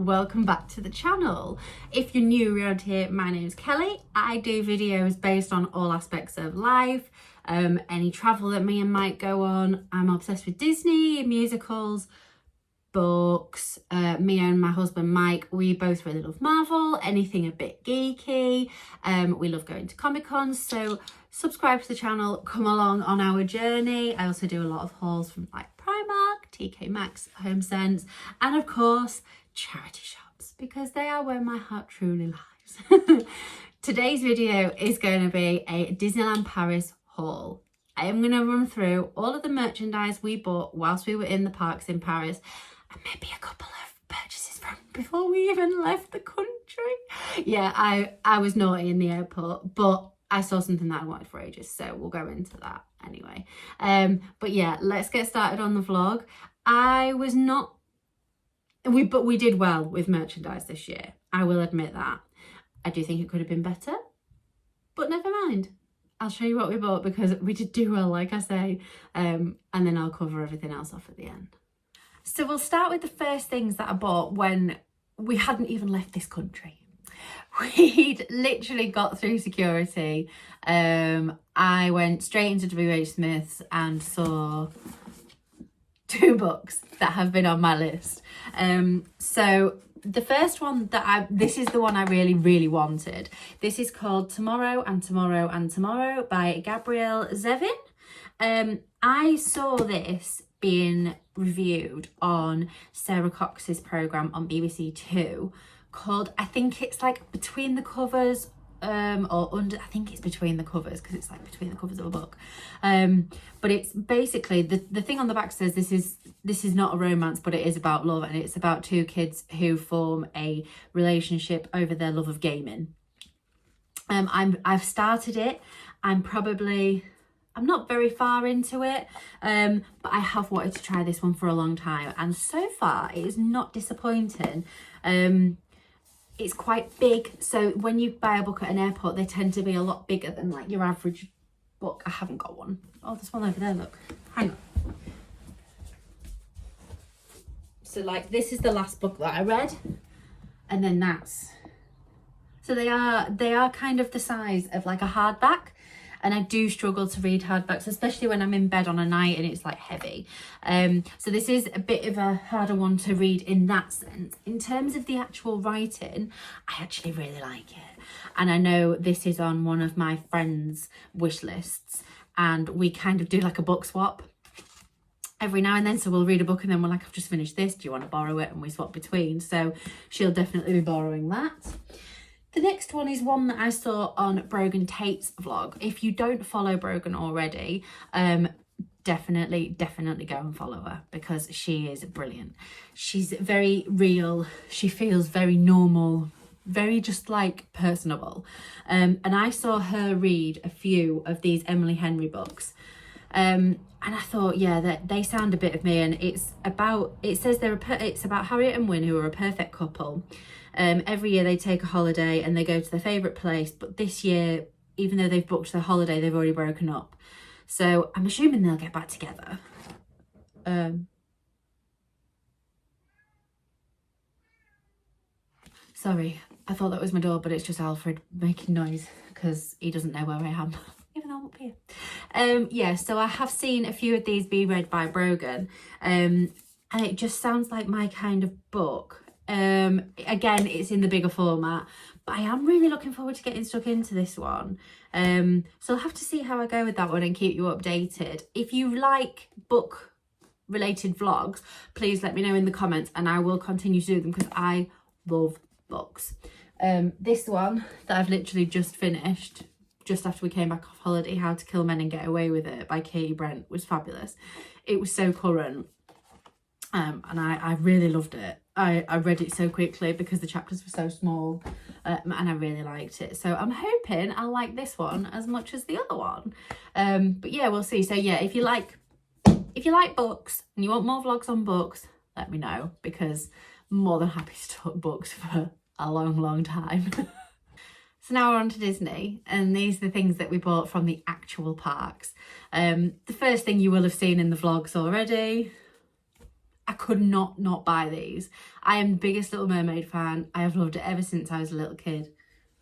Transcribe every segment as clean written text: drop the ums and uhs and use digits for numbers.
welcome back to the channel. If you're new around here, my name is Kelly. I do videos based on all aspects of life, any travel that me and Mike go on. I'm obsessed with Disney, musicals, books. Me and my husband Mike, we both really love Marvel, anything a bit geeky. We love going to Comic-Cons, so subscribe to the channel, come along on our journey. I also do a lot of hauls from like Primark, TK Maxx, HomeSense, and of course charity shops, because they are where my heart truly lies. Today's video is going to be a Disneyland Paris haul. I am going to run through all of the merchandise we bought whilst we were in the parks in Paris, and maybe a couple of purchases from before we even left the country. Yeah, I was naughty in the airport, but I saw something that I wanted for ages, so we'll go into that anyway. But yeah, let's get started on the vlog. But we did well with merchandise this year. I will admit that. I do think it could have been better, but never mind. I'll show you what we bought because we did do well, like I say, and then I'll cover everything else off at the end. So we'll start with the first things that I bought when we hadn't even left this country. We'd literally got through security. I went straight into WH Smith's and saw 2 books that have been on my list. So the first one this is the one I really wanted. This is called Tomorrow and Tomorrow and Tomorrow by Gabrielle Zevin. I saw this being reviewed on Sarah Cox's programme on BBC Two called, I think it's like Between the Covers, or under, I think it's Between the Covers because it's like between the covers of a book. But it's basically, the thing on the back says this is not a romance, but it is about love, and it's about 2 kids who form a relationship over their love of gaming. I've started it. I'm not very far into it, but I have wanted to try this one for a long time, and so far it is not disappointing. It's quite big, so when you buy a book at an airport, they tend to be a lot bigger than like your average book. I haven't got one. Oh, there's one over there, look. Hang on. So like this is the last book that I read, and then that's. So they are kind of the size of like a hardback. And I do struggle to read hardbacks, especially when I'm in bed on a night and it's like heavy. So this is a bit of a harder one to read in that sense. In terms of the actual writing, I actually really like it. And I know this is on one of my friends' wish lists, and we kind of do like a book swap every now and then. So we'll read a book and then we're like, I've just finished this, do you want to borrow it? And we swap between. So she'll definitely be borrowing that. The next one is one that I saw on Brogan Tate's vlog. If you don't follow Brogan already, definitely go and follow her because she is brilliant. She's very real. She feels very normal, very just like personable. And I saw her read a few of these Emily Henry books. And I thought, yeah, that they sound a bit of me. And it's about Harriet and Wynne, who are a perfect couple. Every year they take a holiday and they go to their favourite place, but this year, even though they've booked their holiday, they've already broken up. So I'm assuming they'll get back together. Sorry, I thought that was my door, but it's just Alfred making noise because he doesn't know where I am, even though I'm up here. Yeah, so I have seen a few of these be read by Brogan, and it just sounds like my kind of book. Again, it's in the bigger format, but I am really looking forward to getting stuck into this one. So I'll have to see how I go with that one and keep you updated. If you like book related vlogs, please let me know in the comments and I will continue to do them because I love books. This one that I've literally just finished just after we came back off holiday, How to Kill Men and Get Away With It by Katie Brent, was fabulous. It was so current. And I really loved it. I read it so quickly because the chapters were so small, and I really liked it. So I'm hoping I'll like this one as much as the other one. But yeah, we'll see. So yeah, if you like books and you want more vlogs on books, let me know because I'm more than happy to talk books for a long time. So now we're on to Disney, and these are the things that we bought from the actual parks. The first thing you will have seen in the vlogs already, I could not buy these. I am the biggest Little Mermaid fan. I have loved it ever since I was a little kid.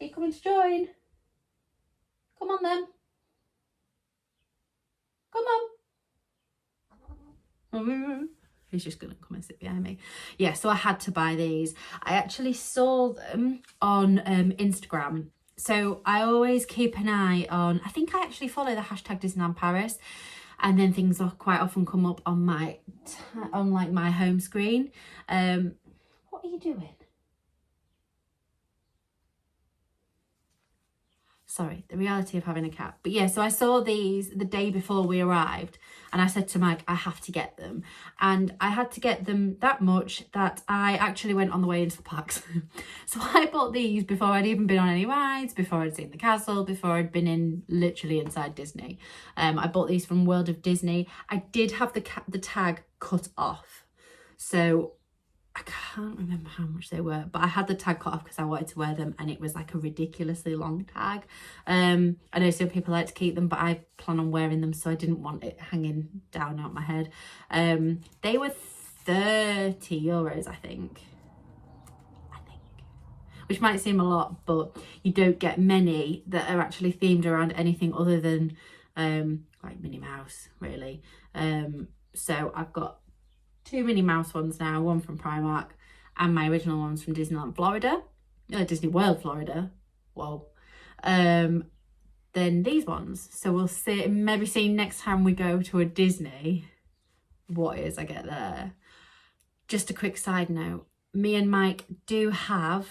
Are you coming to join? Come on then. Come on. He's just gonna come and sit behind me. Yeah, so I had to buy these. I actually saw them on Instagram. So I always keep an eye on, I think I actually follow the hashtag Disneyland Paris, and then things will quite often come up on my like my home screen. What are you doing? Sorry, the reality of having a cat. But yeah, so I saw these the day before we arrived, and I said to Mike, I have to get them. And I had to get them that much that I actually went on the way into the parks. So I bought these before I'd even been on any rides, before I'd seen the castle, before I'd been in literally inside Disney. I bought these from World of Disney. I did have the tag cut off. So I can't remember how much they were, but I had the tag cut off because I wanted to wear them, and it was like a ridiculously long tag. I know some people like to keep them, but I plan on wearing them, so I didn't want it hanging down out my head. They were €30, I think, which might seem a lot, but you don't get many that are actually themed around anything other than like Minnie Mouse, really. So I've got 2 Minnie Mouse ones now, one from Primark, and my original ones from Disneyland Florida, Disney World Florida. Whoa. Then these ones. So we'll see, maybe see next time we go to a Disney what it is I get there. Just a quick side note, me and Mike do have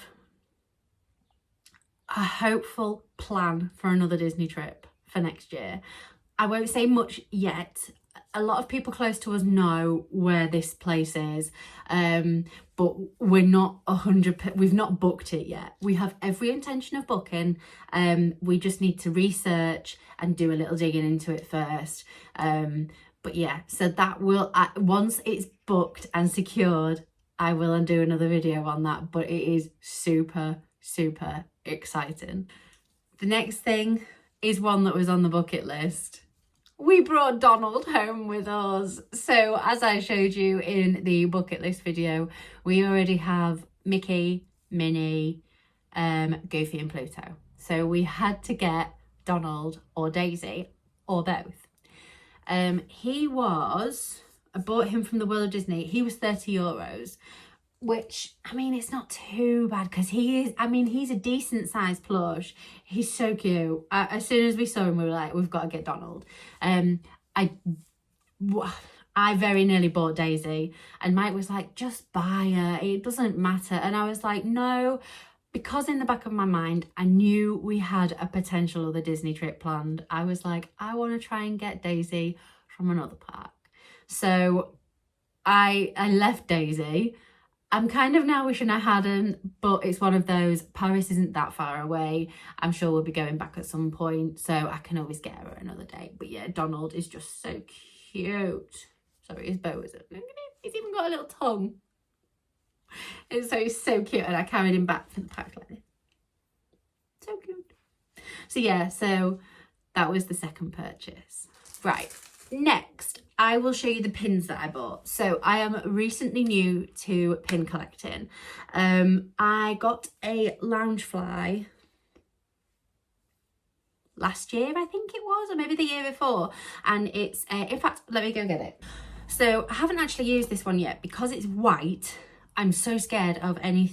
a hopeful plan for another Disney trip for next year. I won't say much yet. A lot of people close to us know where this place is, but we're not 100%, we've not booked it yet. We have every intention of booking. We just need to research and do a little digging into it first. But yeah, so that will, once it's booked and secured, I will do another video on that, but it is super exciting. The next thing is one that was on the bucket list. We brought Donald home with us. So as I showed you in the bucket list video, we already have Mickey, Minnie, Goofy and Pluto. So we had to get Donald or Daisy or both. I bought him from the World of Disney. He was €30, which, I mean, it's not too bad because he's a decent sized plush. He's so cute. As soon as we saw him, we were like, we've got to get Donald. I very nearly bought Daisy, and Mike was like, just buy her, it doesn't matter. And I was like, no, because in the back of my mind, I knew we had a potential other Disney trip planned. I was like, I want to try and get Daisy from another park. So I left Daisy. I'm kind of now wishing I hadn't, but it's one of those, Paris isn't that far away. I'm sure we'll be going back at some point, so I can always get her another day. But yeah, Donald is just so cute. Sorry, his bow is it? He's even got a little tongue. It's so cute, and I carried him back from the park like this. So cute. So yeah, so that was the second purchase. Right, next, I will show you the pins that I bought. So I am recently new to pin collecting. I got a Loungefly last year, I think it was, or maybe the year before. And it's, in fact, let me go get it. So I haven't actually used this one yet because it's white. I'm so scared of any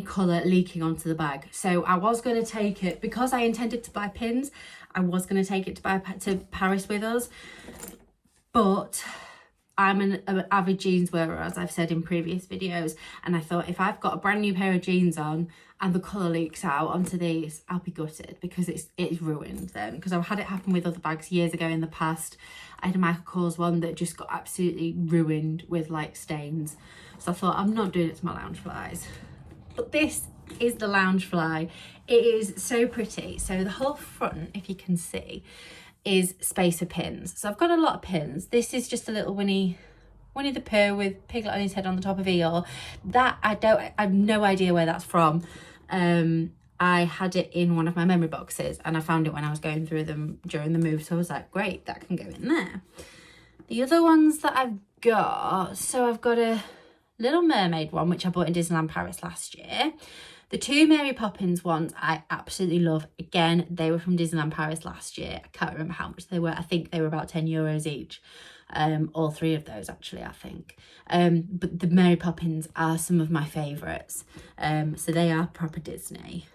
colour leaking onto the bag. So I was going to take it, because I intended to buy pins, I was going to take it to Paris with us. But I'm an avid jeans wearer, as I've said in previous videos, and I thought if I've got a brand new pair of jeans on and the colour leaks out onto these, I'll be gutted because it's ruined then. Because I've had it happen with other bags years ago in the past. I had a Michael Kors one that just got absolutely ruined with like stains. So I thought, I'm not doing it to my Loungeflies. But this is the Loungefly. It is so pretty. So the whole front, if you can see, is space of pins. So I've got a lot of pins. This is just a little Winnie the Pooh with Piglet on his head on the top of Eeyore. That I have no idea where that's from. I had it in one of my memory boxes and I found it when I was going through them during the move. So I was like, great, that can go in there. The other ones that I've got, so I've got a Little Mermaid one, which I bought in Disneyland Paris last year. The two Mary Poppins ones I absolutely love. Again, they were from Disneyland Paris last year. I can't remember how much they were. I think they were about €10 each. All three of those actually, I think. But the Mary Poppins are some of my favourites. So they are proper Disney.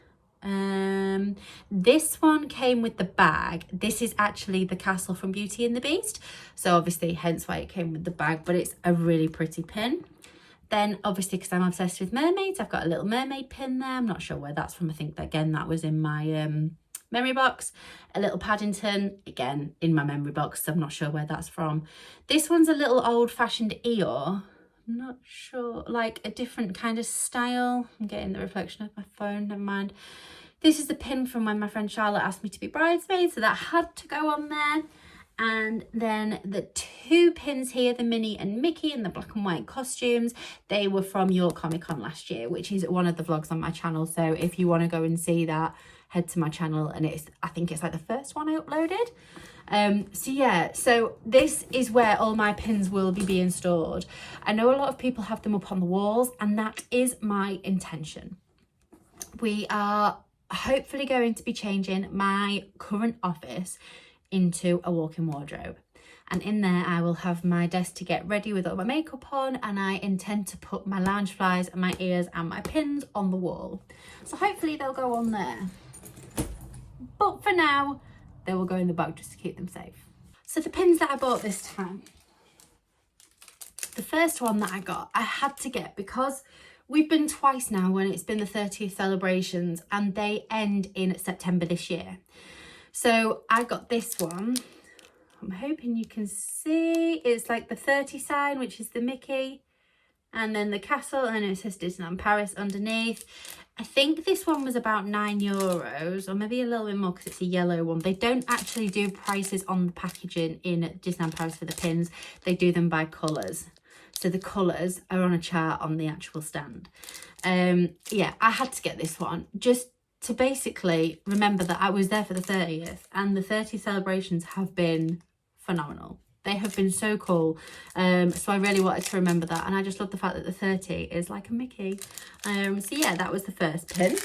This one came with the bag. This is actually the castle from Beauty and the Beast. So obviously hence why it came with the bag, but it's a really pretty pin. Then obviously, because I'm obsessed with mermaids, I've got a Little Mermaid pin there. I'm not sure where that's from. I think that, again, that was in my memory box. A little Paddington, again, in my memory box. So I'm not sure where that's from. This one's a little old-fashioned Eeyore. I'm not sure, like a different kind of style. I'm getting the reflection of my phone, never mind. This is the pin from when my friend Charlotte asked me to be bridesmaid, so that had to go on there. And then the two pins here, the Minnie and Mickey in the black and white costumes, they were from York Comic Con last year, which is one of the vlogs on my channel. So if you want to go and see that, head to my channel, and I think it's like the first one I uploaded. So yeah, so this is where all my pins will be being stored. I know a lot of people have them up on the walls, and that is my intention. We are hopefully going to be changing my current office into a walk-in wardrobe, and in there I will have my desk to get ready with all my makeup on, and I intend to put my lounge flies and my ears and my pins on the wall, so hopefully they'll go on there, but for now they will go in the bag just to keep them safe. So the pins that I bought this time, the first one that I got, I had to get because we've been twice now when it's been the 30th celebrations, and they end in September this year. So I got this one. I'm hoping you can see. It's like the 30 sign, which is the Mickey, and then the castle, and it says Disneyland Paris underneath. I think this one was about €9, or maybe a little bit more because it's a yellow one. They don't actually do prices on the packaging in Disneyland Paris for the pins. They do them by colours. So the colours are on a chart on the actual stand. Yeah, I had to get this one just to basically remember that I was there for the 30th, and the 30 celebrations have been phenomenal. They have been so cool. So I really wanted to remember that, and I just love the fact that the 30 is like a Mickey. So yeah, that was the first pin.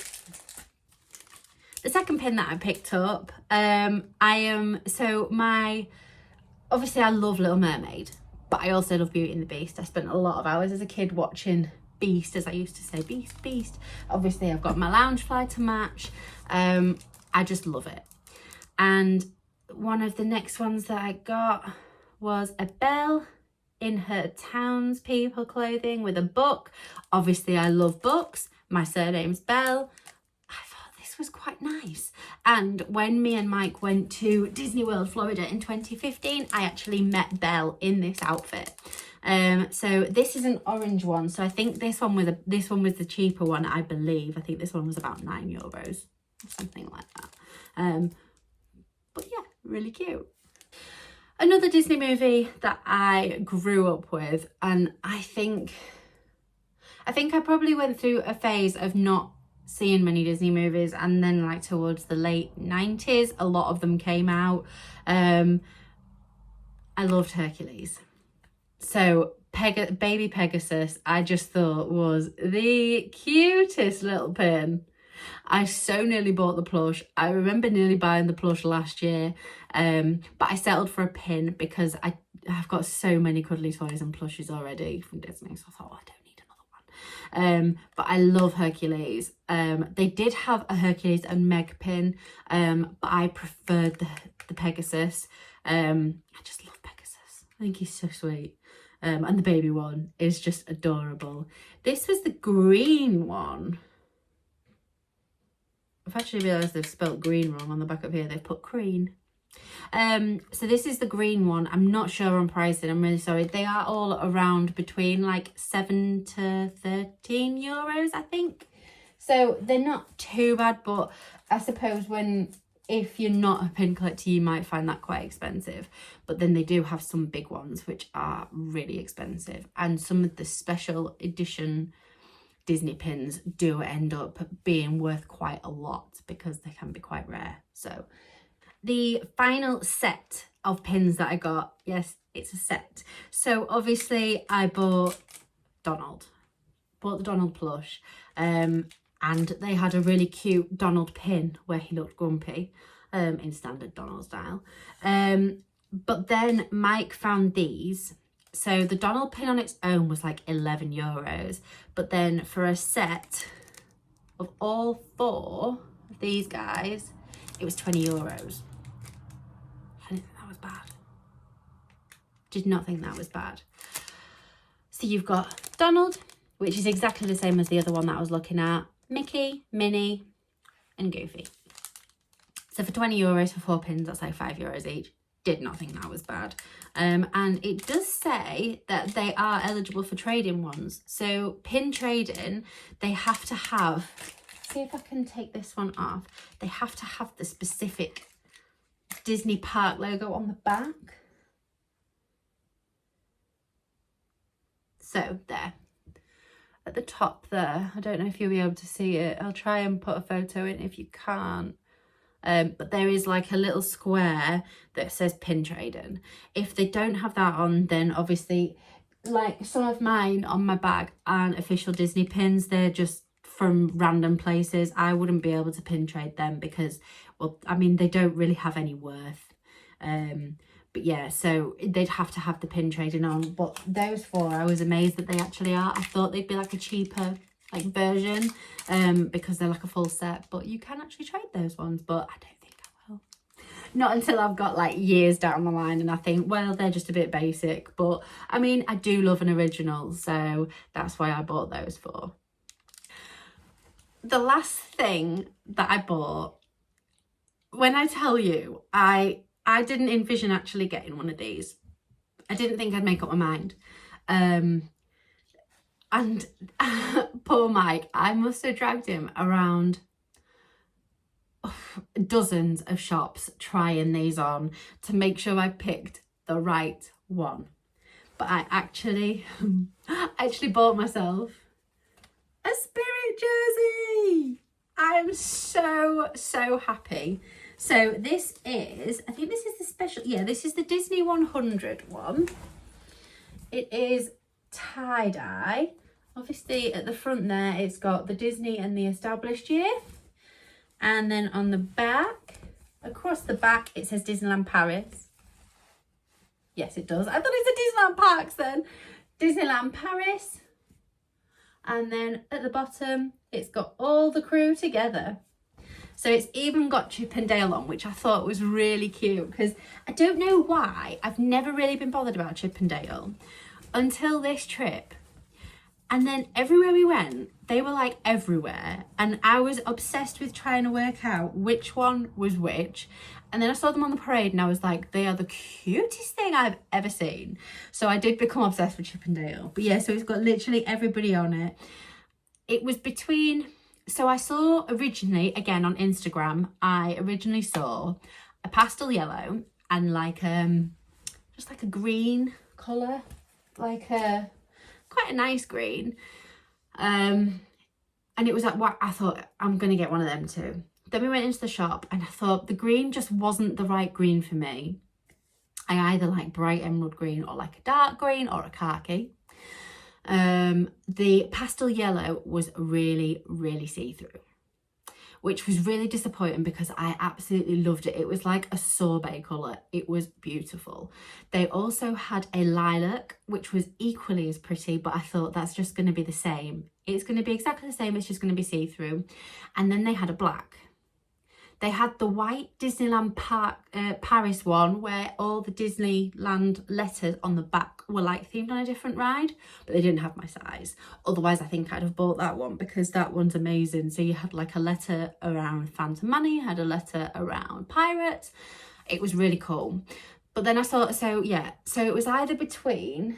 The second pin that I picked up, obviously I love Little Mermaid, but I also love Beauty and the Beast. I spent a lot of hours as a kid watching Beast, as I used to say, Beast. Obviously I've got my lounge fly to match. I just love it. And one of the next ones that I got was a Belle in her townspeople clothing with a book. Obviously I love books. My surname's Belle. I thought this was quite nice. And when me and Mike went to Disney World Florida in 2015, I actually met Belle in this outfit. So this is an orange one. So I think this one was the cheaper one, I believe. I think this one was about €9, something like that. But yeah, really cute. Another Disney movie that I grew up with, and I think I probably went through a phase of not seeing many Disney movies, and then like towards the late 90s, a lot of them came out. I loved Hercules. So baby Pegasus, I just thought was the cutest little pin. I so nearly bought the plush. I remember nearly buying the plush last year, but I settled for a pin because I've got so many cuddly toys and plushes already from Disney, so I thought, I don't need another one. But I love Hercules. They did have a Hercules and Meg pin, but I preferred the Pegasus. I just love Pegasus. I think he's so sweet. And the baby one is just adorable. This was the green one. I've actually realised they've spelt green wrong on the back of here. They've put cream. So this is the green one. I'm not sure on pricing. I'm really sorry. They are all around between like €7 to €13, I think. So they're not too bad, but I suppose if you're not a pin collector, you might find that quite expensive. But then they do have some big ones, which are really expensive. And some of the special edition Disney pins do end up being worth quite a lot because they can be quite rare. So the final set of pins that I got. Yes, it's a set. So obviously I bought the Donald plush, and they had a really cute Donald pin where he looked grumpy, in standard Donald style. But then Mike found these. So the Donald pin on its own was like €11, but then for a set of all 4 of these guys, it was €20. I didn't think that was bad. Did not think that was bad. So you've got Donald, which is exactly the same as the other one that I was looking at, Mickey, Minnie, and Goofy. So for €20 for 4 pins, that's like €5 each. Did not think that was bad. And it does say that they are eligible for trading ones. So pin trading, they have to have, see if I can take this one off. They have to have the specific Disney Park logo on the back. So there, at the top there, I don't know if you'll be able to see it. I'll try and put a photo in if you can't. But there is like a little square that says pin trading. If they don't have that on, then obviously, like some of mine on my bag aren't official Disney pins. They're just from random places. I wouldn't be able to pin trade them because, well, I mean, they don't really have any worth. But yeah, so they'd have to have the pin trading on. But those 4, I was amazed that they actually are. I thought they'd be like a cheaper like version, because they're like a full set, but you can actually trade those ones, but I don't think I will. Not until I've got like years down the line and I think, well, they're just a bit basic. But I mean, I do love an original, so that's why I bought those 4. The last thing that I bought, when I tell you, I didn't envision actually getting one of these. I didn't think I'd make up my mind. And poor Mike, I must have dragged him around dozens of shops trying these on to make sure I picked the right one. But I actually bought myself a Spirit jersey. I'm so happy. So this is, I think this is the special, yeah, this is the Disney 100 one. It is tie-dye. Obviously at the front there it's got the Disney and the established year, and then on the back, across the back, it says Disneyland Paris. Yes, it does. I thought it said Disneyland Parks then. Disneyland Paris. And then at the bottom it's got all the crew together. So it's even got Chip and Dale on, which I thought was really cute, because I don't know why, I've never really been bothered about Chip and Dale until this trip. And then everywhere we went, they were like everywhere. And I was obsessed with trying to work out which one was which. And then I saw them on the parade and I was like, they are the cutest thing I've ever seen. So I did become obsessed with Chip and Dale. But yeah, so it's got literally everybody on it. It was between, so I saw originally, again on Instagram, I originally saw a pastel yellow and like just like a green colour, like a quite a nice green, and it was like, what, I thought I'm gonna get one of them too. Then we went into the shop and I thought the green just wasn't the right green for me. I either like bright emerald green or like a dark green or a khaki. The pastel yellow was really see-through, which was really disappointing because I absolutely loved it. It was like a sorbet colour. It was beautiful. They also had a lilac, which was equally as pretty, but I thought that's just going to be the same. It's going to be exactly the same. It's just going to be see-through. And then they had a black. They had the white Disneyland Paris one where all the Disneyland letters on the back were like themed on a different ride, but they didn't have my size. Otherwise, I think I'd have bought that one because that one's amazing. So you had like a letter around Phantom Money, you had a letter around Pirates. It was really cool. But then I thought, so yeah, so it was either between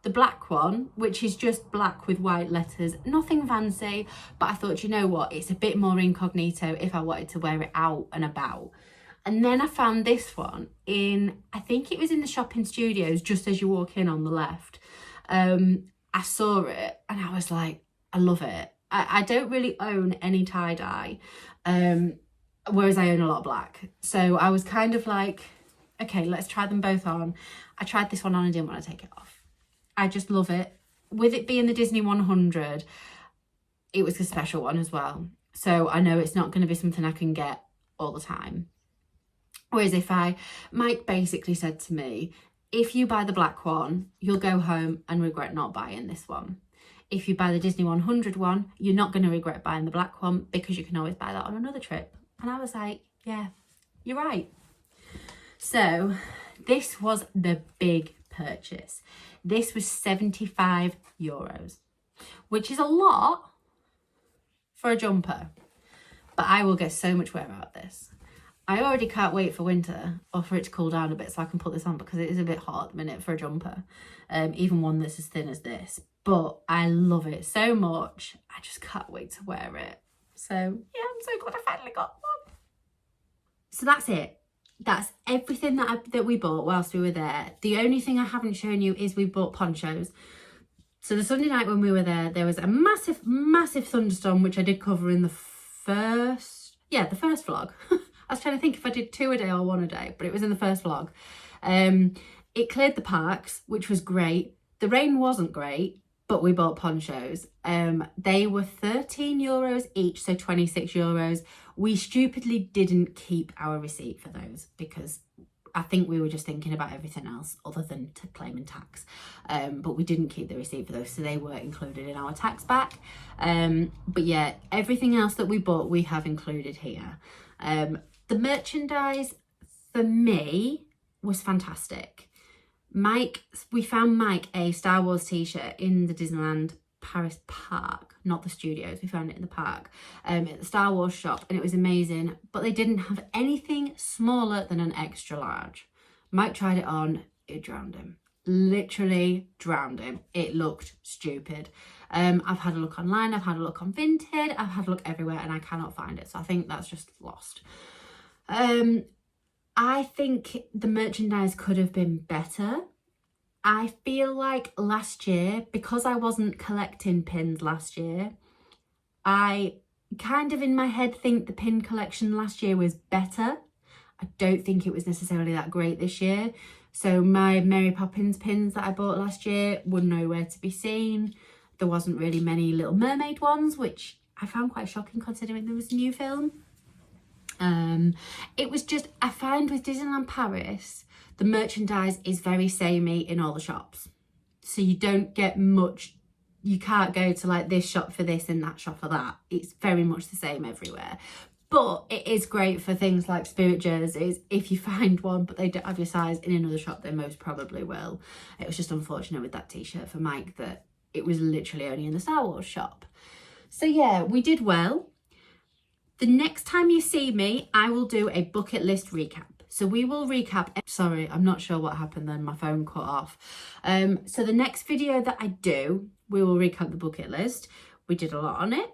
the black one, which is just black with white letters, nothing fancy, but I thought, you know what, it's a bit more incognito if I wanted to wear it out and about. And then I found this one in, I think it was in the shopping studios, just as you walk in on the left. I saw it and I was like, I love it. I don't really own any tie-dye, whereas I own a lot of black. So I was kind of like, okay, let's try them both on. I tried this one on and didn't want to take it off. I just love it. With it being the Disney 100, it was a special one as well. So I know it's not going to be something I can get all the time. Whereas Mike basically said to me, if you buy the black one, you'll go home and regret not buying this one. If you buy the Disney 100 one, you're not going to regret buying the black one because you can always buy that on another trip. And I was like, yeah, you're right. So this was the big purchase. This was €75, which is a lot for a jumper, but I will get so much wear out of this. I already can't wait for winter or for it to cool down a bit so I can put this on, because it is a bit hot at the minute for a jumper, even one that's as thin as this. But I love it so much. I just can't wait to wear it. So yeah, I'm so glad I finally got one. So that's it. That's everything that we bought whilst we were there. The only thing I haven't shown you is we bought ponchos. So the Sunday night when we were there was a massive, massive thunderstorm, which I did cover in the first vlog. I was trying to think if I did 2 a day or 1 a day, but it was in the first vlog. It cleared the parks, which was great. The rain wasn't great, but we bought ponchos. They were €13 each, so €26. We stupidly didn't keep our receipt for those because I think we were just thinking about everything else other than claiming tax. But we didn't keep the receipt for those, so they were included in our tax back. But yeah, everything else that we bought, we have included here. The merchandise for me was fantastic. We found Mike a Star Wars t-shirt in the Disneyland Paris park, not the studios. We found it in the park, at the Star Wars shop, and it was amazing. But they didn't have anything smaller than an extra large. Mike tried it on, it drowned him. Literally drowned him. It looked stupid. I've had a look online, I've had a look on Vinted, I've had a look everywhere, and I cannot find it. So I think that's just lost. I think the merchandise could have been better. I feel like last year, because I wasn't collecting pins last year, I kind of in my head think the pin collection last year was better. I don't think it was necessarily that great this year. So my Mary Poppins pins that I bought last year were nowhere to be seen. There wasn't really many Little Mermaid ones, which I found quite shocking considering there was a new film. It was just, I find with Disneyland Paris, the merchandise is very samey in all the shops. So you don't get much, you can't go to like this shop for this and that shop for that. It's very much the same everywhere. But it is great for things like spirit jerseys if you find one, but they don't have your size in another shop, they most probably will. It was just unfortunate with that t-shirt for Mike that it was literally only in the Star Wars shop. So yeah, we did well. The next time you see me, I will do a bucket list recap. So we will recap. Sorry, I'm not sure what happened then. My phone cut off. So the next video that I do, we will recap the bucket list. We did a lot on it.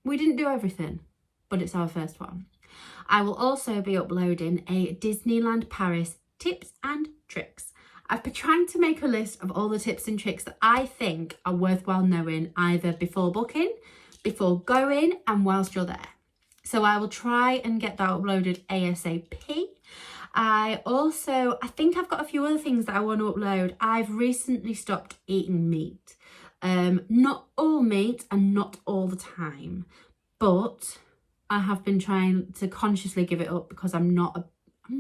We didn't do everything, but it's our first one. I will also be uploading a Disneyland Paris tips and tricks. I've been trying to make a list of all the tips and tricks that I think are worthwhile knowing either before booking, before going, and whilst you're there. So I will try and get that uploaded ASAP. I think I've got a few other things that I want to upload. I've recently stopped eating meat. Not all meat and not all the time, but I have been trying to consciously give it up because I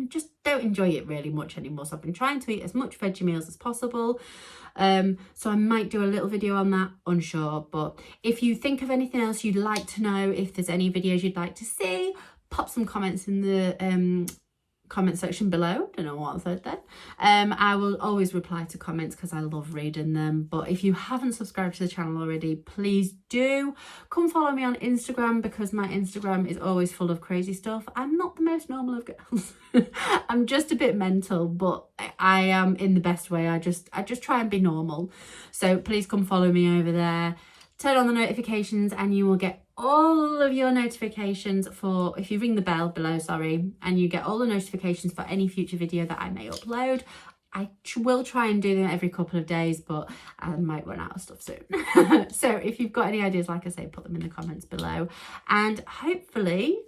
just don't enjoy it really much anymore. So I've been trying to eat as much veggie meals as possible. So I might do a little video on that, unsure. But if you think of anything else you'd like to know, if there's any videos you'd like to see, pop some comments in the comment section below. Don't know what I said then. I will always reply to comments because I love reading them. But if you haven't subscribed to the channel already, please do. Come follow me on Instagram because my Instagram is always full of crazy stuff. I'm not the most normal of girls. I'm just a bit mental, but I am in the best way. I just try and be normal. So please come follow me over there. Turn on the notifications and you will get all of your notifications for, if you ring the bell below, and you get all the notifications for any future video that I may upload. I will try and do them every couple of days, but I might run out of stuff soon. So if you've got any ideas, like I say, put them in the comments below. And hopefully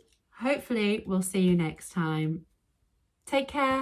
we'll see you next time. Take care.